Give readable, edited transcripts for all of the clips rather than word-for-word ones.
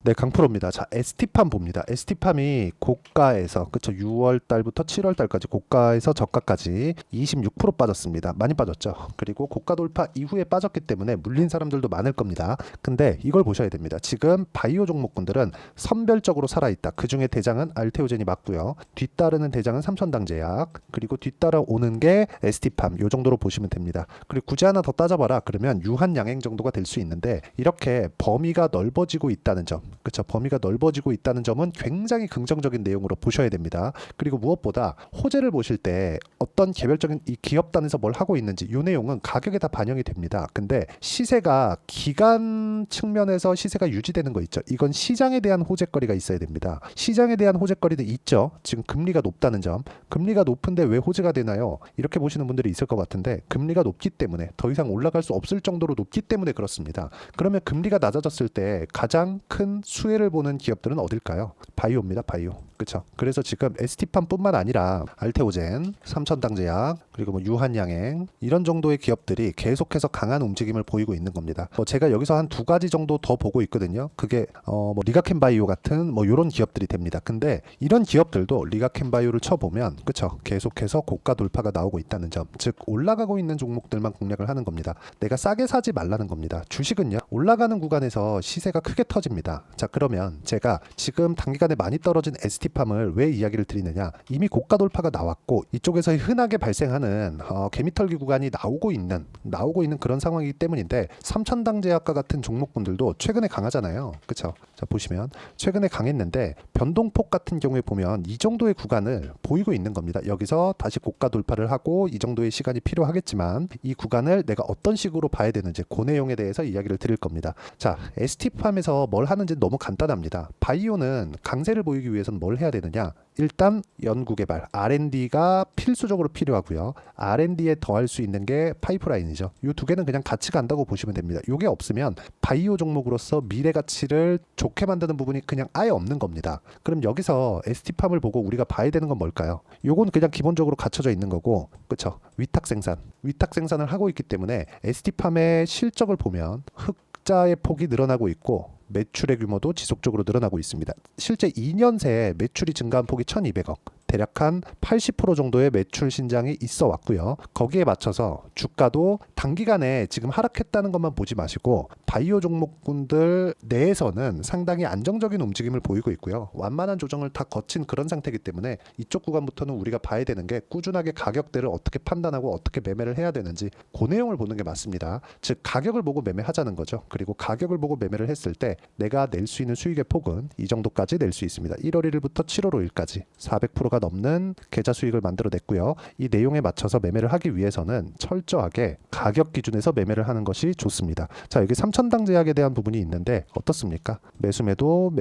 네, 강프로입니다. 자, ST팜 봅니다. ST팜이 고가에서, 그쵸, 6월 달부터 7월 달까지 고가에서 저가까지 26% 빠졌습니다. 많이 빠졌죠. 그리고 고가 돌파 이후에 빠졌기 때문에 물린 사람들도 많을 겁니다. 근데 이걸 보셔야 됩니다. 지금 바이오 종목군들은 선별적으로 살아있다. 그 중에 대장은 알테오젠이 맞고요. 뒤따르는 대장은 삼천당제약, 그리고 뒤따라 오는 게 ST팜, 요 정도로 보시면 됩니다. 그리고 굳이 하나 더 따져봐라. 그러면 유한양행 정도가 될 수 있는데, 이렇게 범위가 넓어지고 있다는 점, 그쵸, 범위가 넓어지고 있다는 점은 굉장히 긍정적인 내용으로 보셔야 됩니다. 그리고 무엇보다 호재를 보실 때 어떤 개별적인 이 기업단에서 뭘 하고 있는지 이 내용은 가격에 다 반영이 됩니다. 근데 시세가 기간 측면에서 시세가 유지되는 거 있죠. 이건 시장에 대한 호재거리가 있어야 됩니다. 시장에 대한 호재거리도 있죠. 지금 금리가 높다는 점. 금리가 높은데 왜 호재가 되나요? 이렇게 보시는 분들이 있을 것 같은데, 금리가 높기 때문에, 더 이상 올라갈 수 없을 정도로 높기 때문에 그렇습니다. 그러면 금리가 낮아졌을 때 가장 큰 수혜를 보는 기업들은 어딜까요? 바이오입니다. 바이오. 그렇죠. 그래서 지금 ST팜뿐만 아니라 알테오젠, 삼천당제약, 그리고 뭐 유한양행, 이런 정도의 기업들이 계속해서 강한 움직임을 보이고 있는 겁니다. 제가 여기서 한 두 가지 정도 더 보고 있거든요. 그게 뭐 리가켄바이오 같은 뭐 이런 기업들이 됩니다. 근데 이런 기업들도 리가켄바이오를 쳐보면, 그렇죠, 계속해서 고가 돌파가 나오고 있다는 점, 즉 올라가고 있는 종목들만 공략을 하는 겁니다. 내가 싸게 사지 말라는 겁니다. 주식은요, 올라가는 구간에서 시세가 크게 터집니다. 자, 그러면 제가 지금 단기간에 많이 떨어진 ST팜을 왜 이야기를 드리느냐? 이미 고가 돌파가 나왔고 이쪽에서 흔하게 발생하는 개미털기 구간이 나오고 있는 그런 상황이기 때문인데, 삼천당제약과 같은 종목군들도 최근에 강하잖아요. 그렇죠? 자, 보시면 최근에 강했는데 변동폭 같은 경우에 보면 이 정도의 구간을 보이고 있는 겁니다. 여기서 다시 고가 돌파를 하고 이 정도의 시간이 필요하겠지만, 이 구간을 내가 어떤 식으로 봐야 되는지 그 내용에 대해서 이야기를 드릴 겁니다. 자, ST팜에서 뭘 하는지 너무 간단합니다. 바이오는 강세를 보이기 위해서는 뭘 해야 되느냐? 일단 연구개발, R&D가 필수적으로 필요하고요. R&D에 더할 수 있는 게 파이프라인이죠. 이 두 개는 그냥 같이 간다고 보시면 됩니다. 이게 없으면 바이오 종목으로서 미래 가치를 좋게 만드는 부분이 그냥 아예 없는 겁니다. 그럼 여기서 ST팜을 보고 우리가 봐야 되는 건 뭘까요? 요건 그냥 기본적으로 갖춰져 있는 거고, 그렇죠? 위탁 생산을 하고 있기 때문에 ST팜의 실적을 보면 흑자의 폭이 늘어나고 있고 매출의 규모도 지속적으로 늘어나고 있습니다. 실제 2년 새에 매출이 증가한 폭이 1200억, 대략 한 80% 정도의 매출 신장이 있어 왔고요. 거기에 맞춰서 주가도 단기간에 지금 하락했다는 것만 보지 마시고 바이오 종목군들 내에서는 상당히 안정적인 움직임을 보이고 있고요. 완만한 조정을 다 거친 그런 상태이기 때문에 이쪽 구간부터는 우리가 봐야 되는 게 꾸준하게 가격대를 어떻게 판단하고 어떻게 매매를 해야 되는지 그 내용을 보는 게 맞습니다. 즉 가격을 보고 매매하자는 거죠. 그리고 가격을 보고 매매를 했을 때 내가 낼 수 있는 수익의 폭은 이 정도까지 낼 수 있습니다. 1월 1일부터 7월 5일까지 400%가 넘는 계좌 수익을 만들어냈고요. 이 내용에 맞춰서 매매를 하기 위해서는 철저하게 가격 기준에서 매매를 하는 것이 좋습니다. 자, 여기 삼천당제약에 대한 부분이 있는데 어떻습니까? 매수매도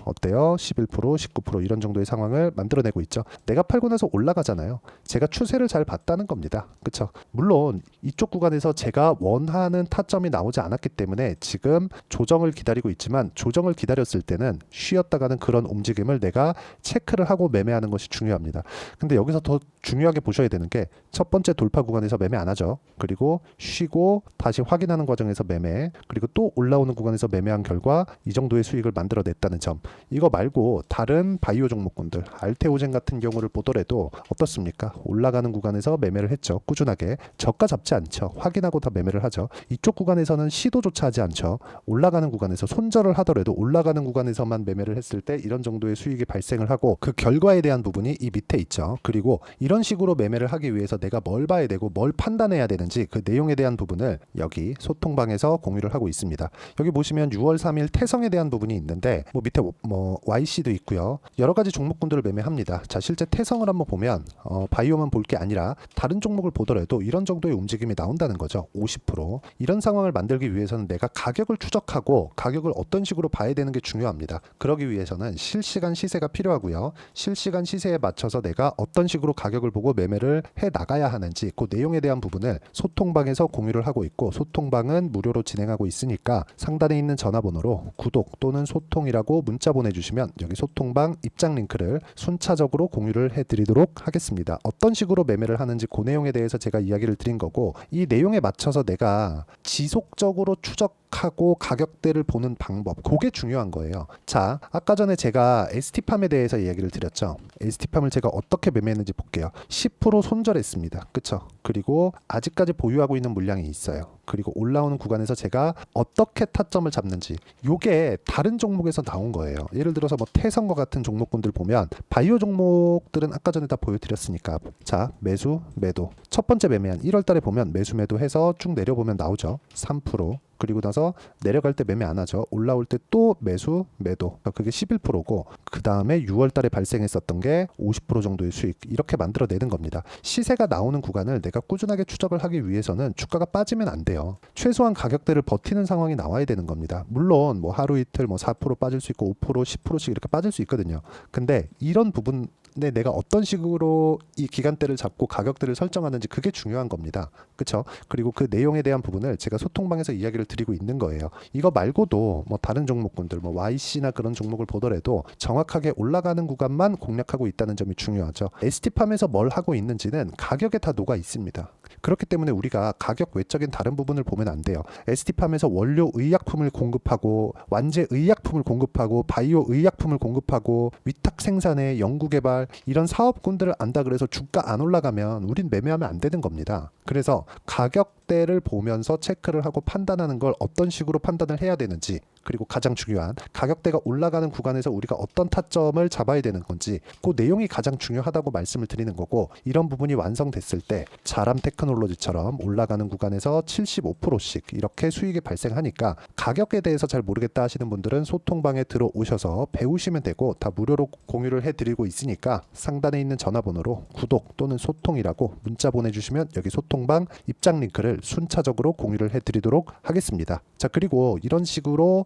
어때요? 11%, 19% 이런 정도의 상황을 만들어내고 있죠. 내가 팔고 나서 올라가잖아요. 제가 추세를 잘 봤다는 겁니다. 그렇죠? 물론 이쪽 구간에서 제가 원하는 타점이 나오지 않았기 때문에 지금 조정을 기다리고 있지만, 조정을 기다렸을 때는 쉬었다가는 그런 움직임을 내가 체크를 하고 매매하는 것이 중요합니다. 근데 여기서 더 중요하게 보셔야 되는 게, 첫 번째 돌파 구간에서 매매 안 하죠. 그리고 쉬고 다시 확인하는 과정에서 매매, 그리고 또 올라오는 구간에서 매매한 결과 이 정도의 수익을 만들어냈다는 점. 이거 말고 다른 바이오 종목군들, 알테오젠 같은 경우를 보더라도 어떻습니까? 올라가는 구간에서 매매를 했죠. 꾸준하게. 저가 잡지 않죠. 확인하고 다 매매를 하죠. 이쪽 구간에서는 시도조차 하지 않죠. 올라가는 구간에서 손절을 하더라도 올라가는 구간에서만 매매를 했을 때 이런 정도의 수익이 발생을 하고, 그 결과에 대한 부분이 이 밑에 있죠. 그리고 이런 식으로 매매를 하기 위해서 내가 뭘 봐야 되고 뭘 판단해야 되는지 그 내용에 대한 부분을 여기 소통방에서 공유를 하고 있습니다. 여기 보시면 6월 3일 태성에 대한 부분이 있는데, 뭐 밑에 뭐 YC도 있고요. 여러 가지 종목군들을 매매합니다. 자, 실제 태성을 한번 보면 바이오만 볼 게 아니라 다른 종목을 보더라도 이런 정도의 움직임이 나온다는 거죠. 50%. 이런 상황을 만들기 위해서는 내가 가격을 추적하고 가격을 어떤 식으로 봐야 되는 게 중요합니다. 그러기 위해서는 실시간 시세가 필요하고요. 실시간 시세에 맞춰서 내가 어떤 식으로 가격을 보고 매매를 해 나가야 하는지 그 내용에 대한 부분을 소통방에서 공유를 하고 있고, 소통방은 무료로 진행하고 있으니까 상단에 있는 전화번호로 구독 또는 소통이라고 문자 보내주시면 여기 소통방 입장 링크를 순차적으로 공유를 해드리도록 하겠습니다. 어떤 식으로 매매를 하는지 그 내용에 대해서 제가 이야기를 드린 거고, 이 내용에 맞춰서 내가 지속적으로 추적 분석하고 가격대를 보는 방법, 그게 중요한 거예요. 자, 아까 전에 제가 ST팜에 대해서 이야기를 드렸죠. ST팜을 제가 어떻게 매매했는지 볼게요. 10% 손절했습니다. 그쵸? 그리고 아직까지 보유하고 있는 물량이 있어요. 그리고 올라오는 구간에서 제가 어떻게 타점을 잡는지, 요게 다른 종목에서 나온 거예요. 예를 들어서 뭐 태성과 같은 종목군들 보면 바이오 종목들은 아까 전에 다 보여드렸으니까, 자, 매수 매도, 첫 번째 매매한 1월 달에 보면 매수 매도 해서 쭉 내려보면 나오죠. 3%. 그리고 나서 내려갈 때 매매 안 하죠. 올라올 때 또 매수 매도, 그게 11%고, 그 다음에 6월 달에 발생했었던 게 50% 정도의 수익, 이렇게 만들어내는 겁니다. 시세가 나오는 구간을 내가 꾸준하게 추적을 하기 위해서는 주가가 빠지면 안 돼요. 최소한 가격대를 버티는 상황이 나와야 되는 겁니다. 물론 뭐 하루 이틀 뭐 4% 빠질 수 있고 5% 10%씩 이렇게 빠질 수 있거든요. 근데 이런 부분 내가 어떤 식으로 이 기간대를 잡고 가격대를 설정하는지, 그게 중요한 겁니다. 그렇죠? 그리고 그 내용에 대한 부분을 제가 소통방에서 이야기를 드리고 있는 거예요. 이거 말고도 뭐 다른 종목군들, 뭐 YC나 그런 종목을 보더라도 정확하게 올라가는 구간만 공략하고 있다는 점이 중요하죠. ST팜에서 뭘 하고 있는지는 가격에 다 녹아 있습니다. 그렇기 때문에 우리가 가격 외적인 다른 부분을 보면 안 돼요. ST팜에서 원료 의약품을 공급하고, 완제 의약품을 공급하고, 바이오 의약품을 공급하고, 위탁 생산에 연구개발, 이런 사업군들을 안다 그래서 주가 안 올라가면 우린 매매하면 안 되는 겁니다. 그래서 가격대를 보면서 체크를 하고 판단하는 걸 어떤 식으로 판단을 해야 되는지, 그리고 가장 중요한 가격대가 올라가는 구간에서 우리가 어떤 타점을 잡아야 되는 건지, 그 내용이 가장 중요하다고 말씀을 드리는 거고, 이런 부분이 완성됐을 때 자람 테크놀로지처럼 올라가는 구간에서 75%씩 이렇게 수익이 발생하니까, 가격에 대해서 잘 모르겠다 하시는 분들은 소통방에 들어오셔서 배우시면 되고, 다 무료로 공유를 해드리고 있으니까 상단에 있는 전화번호로 구독 또는 소통이라고 문자 보내주시면 여기 소통방 입장 링크를 순차적으로 공유를 해드리도록 하겠습니다. 자, 그리고 이런 식으로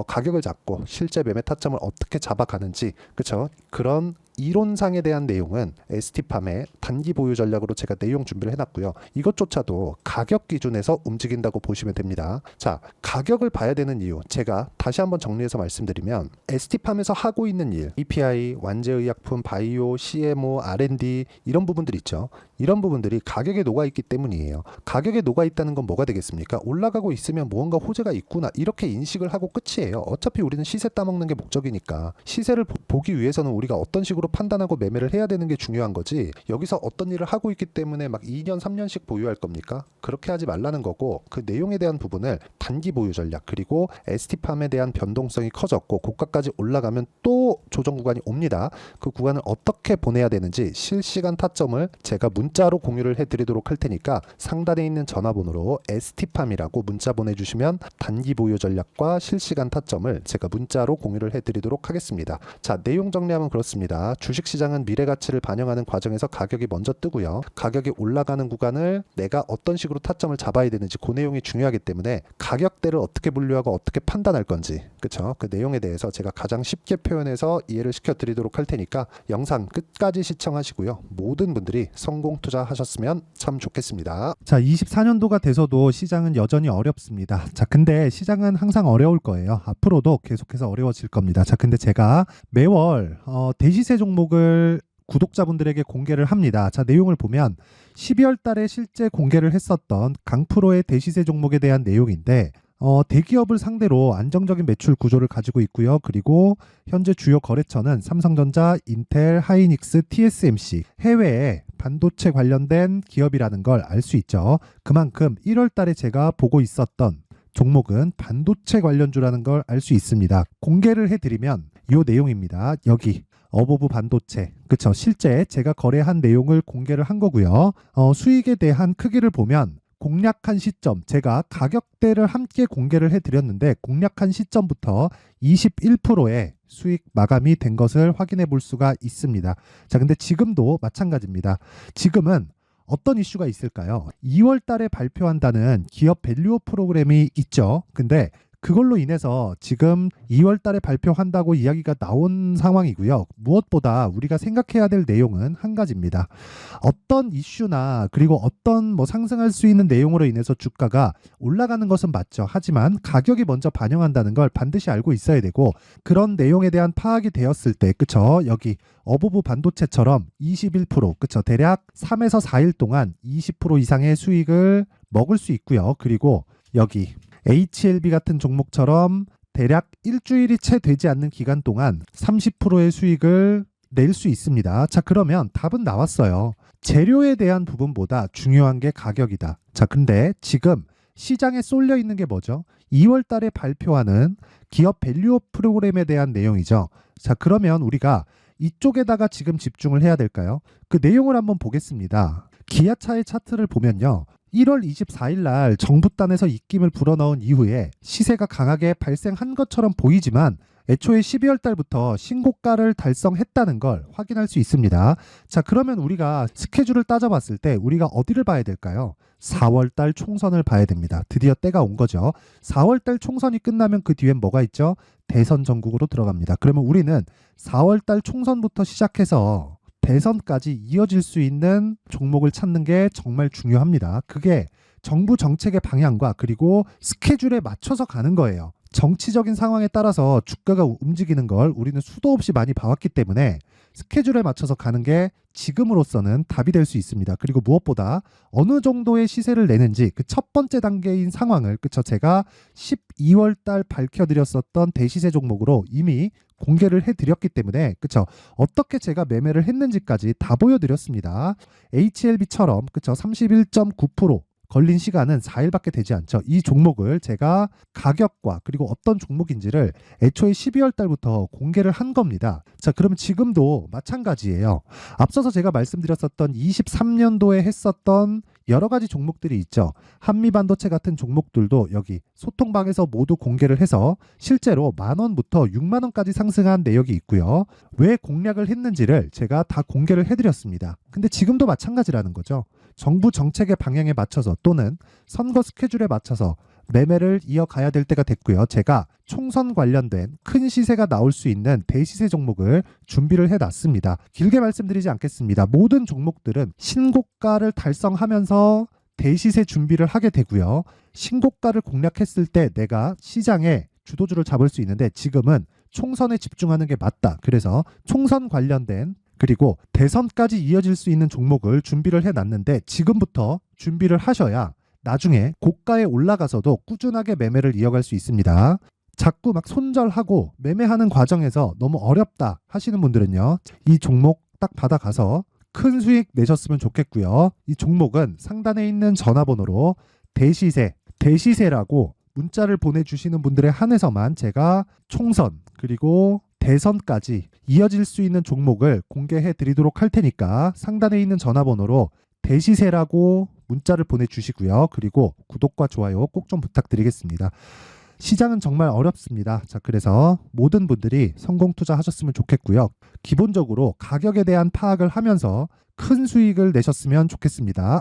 가격을 잡고 실제 매매 타점을 어떻게 잡아가는지, 그쵸? 그런 이론상에 대한 내용은 ST팜의 단기 보유 전략으로 제가 내용 준비를 해놨고요. 이것조차도 가격 기준에서 움직인다고 보시면 됩니다. 자, 가격을 봐야 되는 이유, 제가 다시 한번 정리해서 말씀드리면, ST팜에서 하고 있는 일, API, 완제의약품, 바이오, CMO, R&D, 이런 부분들 있죠. 이런 부분들이 가격에 녹아있기 때문이에요. 가격에 녹아있다는 건 뭐가 되겠습니까? 올라가고 있으면 무언가 호재가 있구나, 이렇게 인식을 하고 끝이에요. 어차피 우리는 시세 따먹는 게 목적이니까, 시세를 보기 위해서는 우리가 어떤 식으로 판단하고 매매를 해야 되는 게 중요한 거지, 여기서 어떤 일을 하고 있기 때문에 막 2년 3년씩 보유할 겁니까? 그렇게 하지 말라는 거고, 그 내용에 대한 부분을 단기 보유 전략, 그리고 ST팜에 대한 변동성이 커졌고 고가까지 올라가면 또 조정 구간이 옵니다. 그 구간을 어떻게 보내야 되는지 실시간 타점을 제가 문자로 공유를 해드리도록 할 테니까, 상단에 있는 전화번호로 ST팜이라고 문자 보내주시면 단기 보유 전략과 실시간 타점을 제가 문자로 공유를 해드리도록 하겠습니다. 자, 내용 정리하면 그렇습니다. 주식시장은 미래 가치를 반영하는 과정에서 가격이 먼저 뜨고요. 가격이 올라가는 구간을 내가 어떤 식으로 타점을 잡아야 되는지, 그 내용이 중요하기 때문에 가격대를 어떻게 분류하고 어떻게 판단할 건지, 그쵸? 그 내용에 대해서 제가 가장 쉽게 표현해서 이해를 시켜드리도록 할 테니까 영상 끝까지 시청하시고요. 모든 분들이 성공 투자하셨으면 참 좋겠습니다. 자, 24년도가 돼서도 시장은 여전히 어렵습니다. 자, 근데 시장은 항상 어려울 거예요. 앞으로도 계속해서 어려워질 겁니다. 자, 근데 제가 매월 대시세 종목을 구독자분들에게 공개를 합니다. 자, 내용을 보면 12월 달에 실제 공개를 했었던 강프로의 대시세 종목에 대한 내용인데, 대기업을 상대로 안정적인 매출 구조를 가지고 있고요. 그리고 현재 주요 거래처는 삼성전자, 인텔, 하이닉스, TSMC, 해외에 반도체 관련된 기업이라는 걸 알 수 있죠. 그만큼 1월 달에 제가 보고 있었던 종목은 반도체 관련주라는 걸 알 수 있습니다. 공개를 해드리면 이 내용입니다. 여기 어보브 반도체, 그쵸? 실제 제가 거래한 내용을 공개를 한 거고요. 수익에 대한 크기를 보면 공략한 시점, 제가 가격대를 함께 공개를 해드렸는데 공략한 시점부터 21%의 수익 마감이 된 것을 확인해 볼 수가 있습니다. 자, 근데 지금도 마찬가지입니다. 지금은 어떤 이슈가 있을까요? 2월 달에 발표한다는 기업 밸류업 프로그램이 있죠. 근데 그걸로 인해서 지금 2월 달에 발표한다고 이야기가 나온 상황이고요. 무엇보다 우리가 생각해야 될 내용은 한 가지입니다. 어떤 이슈나 그리고 어떤 상승할 수 있는 내용으로 인해서 주가가 올라가는 것은 맞죠. 하지만 가격이 먼저 반영한다는 걸 반드시 알고 있어야 되고, 그런 내용에 대한 파악이 되었을 때, 그쵸? 여기 어보브 반도체처럼 21%, 그쵸? 대략 3에서 4일 동안 20% 이상의 수익을 먹을 수 있고요. 그리고 여기 HLB 같은 종목처럼 대략 일주일이 채 되지 않는 기간 동안 30%의 수익을 낼 수 있습니다. 자, 그러면 답은 나왔어요. 재료에 대한 부분보다 중요한 게 가격이다. 자, 근데 지금 시장에 쏠려 있는 게 뭐죠? 2월 달에 발표하는 기업 밸류업 프로그램에 대한 내용이죠. 자, 그러면 우리가 이쪽에다가 지금 집중을 해야 될까요? 그 내용을 한번 보겠습니다. 기아차의 차트를 보면요. 1월 24일 날 정부단에서 입김을 불어넣은 이후에 시세가 강하게 발생한 것처럼 보이지만 애초에 12월 달부터 신고가를 달성했다는 걸 확인할 수 있습니다. 자, 그러면 우리가 스케줄을 따져봤을 때 우리가 어디를 봐야 될까요? 4월 달 총선을 봐야 됩니다. 드디어 때가 온 거죠. 4월 달 총선이 끝나면 그 뒤엔 뭐가 있죠? 대선 전국으로 들어갑니다. 그러면 우리는 4월 달 총선부터 시작해서 대선까지 이어질 수 있는 종목을 찾는 게 정말 중요합니다. 그게 정부 정책의 방향과 그리고 스케줄에 맞춰서 가는 거예요. 정치적인 상황에 따라서 주가가 움직이는 걸 우리는 수도 없이 많이 봐왔기 때문에 스케줄에 맞춰서 가는 게 지금으로서는 답이 될 수 있습니다. 그리고 무엇보다 어느 정도의 시세를 내는지 그 첫 번째 단계인 상황을 제가 12월 달 밝혀드렸었던 대시세 종목으로 이미 공개를 해드렸기 때문에 어떻게 제가 매매를 했는지까지 다 보여드렸습니다. HLB처럼 31.9% 걸린 시간은 4일밖에 되지 않죠. 이 종목을 제가 가격과 그리고 어떤 종목인지를 애초에 12월 달부터 공개를 한 겁니다. 자, 그러면 지금도 마찬가지예요. 앞서서 제가 말씀드렸었던 23년도에 했었던 여러 가지 종목들이 있죠. 한미반도체 같은 종목들도 여기 소통방에서 모두 공개를 해서 실제로 10,000원부터 60,000원까지 상승한 내역이 있고요. 왜 공략을 했는지를 제가 다 공개를 해드렸습니다. 근데 지금도 마찬가지라는 거죠. 정부 정책의 방향에 맞춰서 또는 선거 스케줄에 맞춰서 매매를 이어가야 될 때가 됐고요. 제가 총선 관련된 큰 시세가 나올 수 있는 대시세 종목을 준비를 해놨습니다. 길게 말씀드리지 않겠습니다. 모든 종목들은 신고가를 달성하면서 대시세 준비를 하게 되고요. 신고가를 공략했을 때 내가 시장에 주도주를 잡을 수 있는데 지금은 총선에 집중하는 게 맞다. 그래서 총선 관련된 그리고 대선까지 이어질 수 있는 종목을 준비를 해놨는데 지금부터 준비를 하셔야 나중에 고가에 올라가서도 꾸준하게 매매를 이어갈 수 있습니다. 자꾸 막 손절하고 매매하는 과정에서 너무 어렵다 하시는 분들은요. 이 종목 딱 받아가서 큰 수익 내셨으면 좋겠고요. 이 종목은 상단에 있는 전화번호로 대시세라고 문자를 보내주시는 분들에 한해서만 제가 총선 그리고 대선까지 이어질 수 있는 종목을 공개해 드리도록 할 테니까 상단에 있는 전화번호로 대시세라고 문자를 보내주시고요. 그리고 구독과 좋아요 꼭 좀 부탁드리겠습니다. 시장은 정말 어렵습니다. 자, 그래서 모든 분들이 성공 투자하셨으면 좋겠고요. 기본적으로 가격에 대한 파악을 하면서 큰 수익을 내셨으면 좋겠습니다.